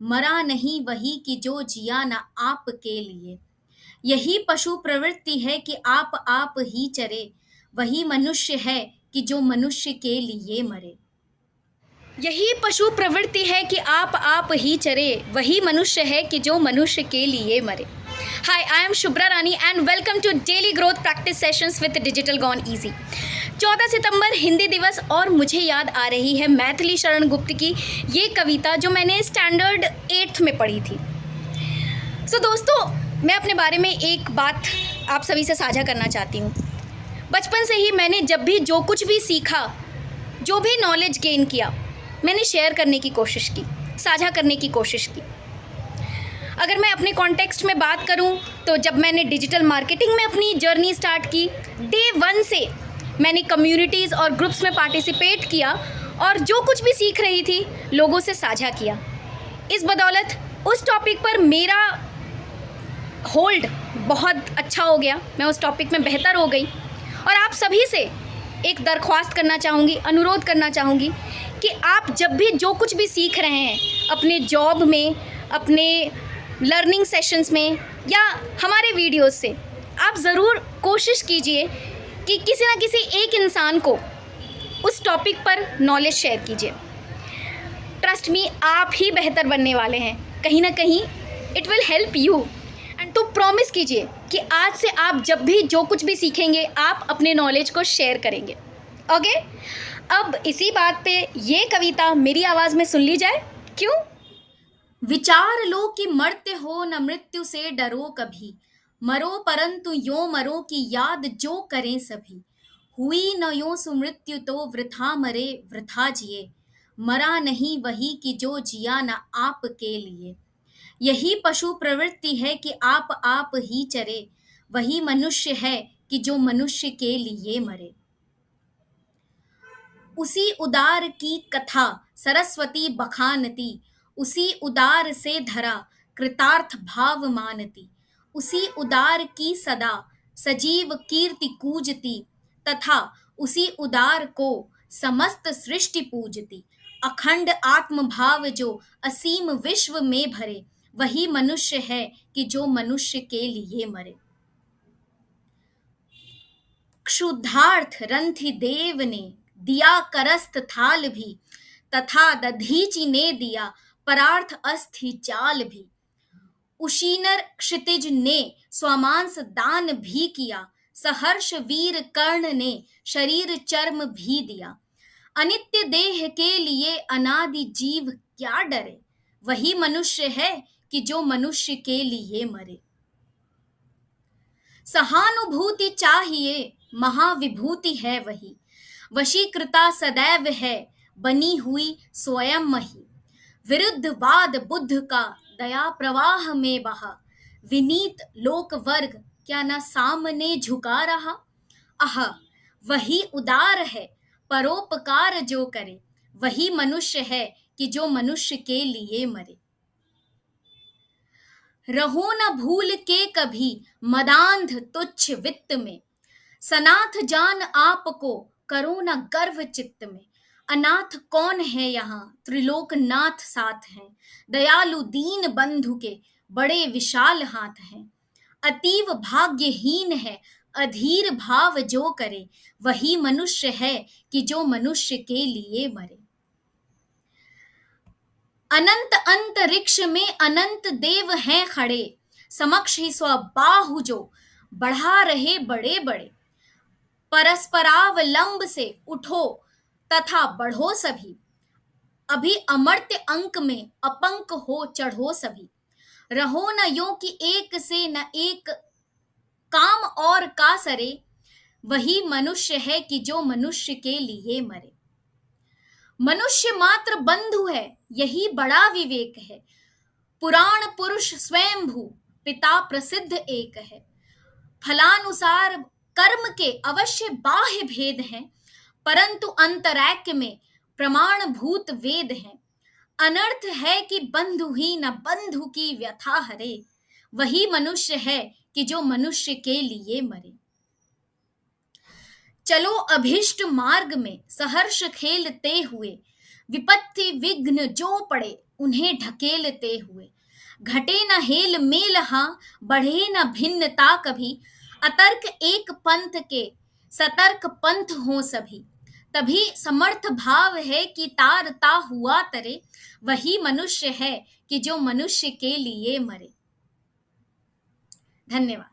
मरा नहीं वही कि जो जिया न आपके लिए। यही पशु प्रवृत्ति है कि आप ही चरे, वही मनुष्य है कि जो मनुष्य के लिए मरे। यही पशु प्रवृत्ति है कि आप ही चरे, वही मनुष्य है कि जो मनुष्य के लिए मरे। Hi, I am Shubhra Rani and welcome to daily growth practice sessions with digital gone easy. 14 सितंबर हिंदी दिवस और मुझे याद आ रही है मैथिली शरण गुप्त की ये कविता जो मैंने स्टैंडर्ड 8th में पढ़ी थी। दोस्तों, मैं अपने बारे में एक बात आप सभी से साझा करना चाहती हूँ। बचपन से ही मैंने जब भी जो कुछ भी सीखा, जो भी नॉलेज गेन किया, मैंने शेयर करने की कोशिश की, साझा करने की कोशिश की। अगर मैं अपने कॉन्टेक्स्ट में बात करूं तो जब मैंने डिजिटल मार्केटिंग में अपनी जर्नी स्टार्ट की, डे 1 से मैंने कम्युनिटीज़ और ग्रुप्स में पार्टिसिपेट किया और जो कुछ भी सीख रही थी लोगों से साझा किया। इस बदौलत उस टॉपिक पर मेरा होल्ड बहुत अच्छा हो गया, मैं उस टॉपिक में बेहतर हो गई। और आप सभी से एक दरख्वास्त करना चाहूँगी, अनुरोध करना चाहूँगी कि आप जब भी जो कुछ भी सीख रहे हैं अपने जॉब में, अपने लर्निंग सेशंस में या हमारे वीडियोस से, आप ज़रूर कोशिश कीजिए कि किसी ना किसी एक इंसान को उस टॉपिक पर नॉलेज शेयर कीजिए। ट्रस्ट मी, आप ही बेहतर बनने वाले हैं, कहीं ना कहीं it will help you. And तो प्रॉमिस कीजिए कि आज से आप जब भी जो कुछ भी सीखेंगे आप अपने नॉलेज को शेयर करेंगे। ओके, अब इसी बात पे ये कविता मेरी आवाज़ में सुन ली जाए, क्यों? विचार लो कि मरते हो न मृत्यु से डरो कभी, मरो परंतु यो मरो कि याद जो करें सभी। हुई न यो सुमृत्यु तो वृथा मरे वृथा जिए, मरा नहीं वही कि जो जिया न आपके लिए। यही पशु प्रवृत्ति है कि आप ही चरे, वही मनुष्य है कि जो मनुष्य के लिए मरे। उसी उदार की कथा सरस्वती बखानती, उसी उदार से धरा कृतार्थ भाव मानती। उसी उदार की सदा सजीव कीर्ति कूजती, तथा उसी उदार को समस्त सृष्टि पूजती। अखंड आत्म भाव जो असीम विश्व में भरे, वही मनुष्य है कि जो मनुष्य के लिए मरे। क्षुधार्थ रंथि देव ने दिया करस्त थाल भी, तथा दधीचि ने दिया परार्थ अस्थि चाल भी। उशीनर क्षितिज ने स्वमांस दान भी किया, सहर्ष वीर कर्ण ने शरीर चर्म भी दिया। अनित्य देह के लिए अनादि जीव क्या डरे, वही मनुष्य है कि जो मनुष्य के लिए मरे। सहानुभूति चाहिए महाविभूति है वही, वशीकृता सदैव है बनी हुई स्वयं मही। विरुद्ध वाद बुद्ध का दया प्रवाह में बहा, विनीत लोक वर्ग क्या न सामने झुका रहा। आह, वही उदार है परोपकार जो करे, वही मनुष्य है कि जो मनुष्य के लिए मरे। रहो न भूल के कभी मदांध तुच्छ वित्त में, सनाथ जान आपको करो न गर्व चित्त में। अनाथ कौन है यहाँ त्रिलोकनाथ साथ हैं, दयालु दीन बंधु के बड़े विशाल हाथ हैं। अतीव भाग्यहीन है अधीर भाव जो करे, वही मनुष्य है कि जो मनुष्य के लिए मरे। अनंत अंतरिक्ष में अनंत देव हैं खड़े, समक्ष ही स्वबाहु जो बढ़ा रहे बड़े बड़े। परस्परावलंब से उठो तथा बढ़ो सभी, अभी अमर्त्य अंक में अपंक हो चढ़ो सभी। रहो न यो कि एक से न एक काम और का सरे, वही मनुष्य है कि जो मनुष्य के लिए मरे। मनुष्य मात्र बंधु है यही बड़ा विवेक है, पुराण पुरुष स्वयंभू पिता प्रसिद्ध एक है। फलानुसार कर्म के अवश्य बाह्य भेद हैं, परंतु अंतरैक्य में प्रमाणभूत वेद हैं। अनर्थ है कि बंधु ही न बंधु की व्यथा हरे, वही मनुष्य है कि जो मनुष्य के लिए मरे। चलो अभिष्ट मार्ग में सहर्ष खेलते हुए, विपत्ति विघ्न जो पड़े उन्हें ढकेलते हुए। घटे न हेल मेल हाँ, बढ़े न भिन्नता कभी, अतर्क एक पंथ के सतर्क पंथ हों सभी। तभी समर्थ भाव है कि तारता हुआ तरे, वही मनुष्य है कि जो मनुष्य के लिए मरे। धन्यवाद।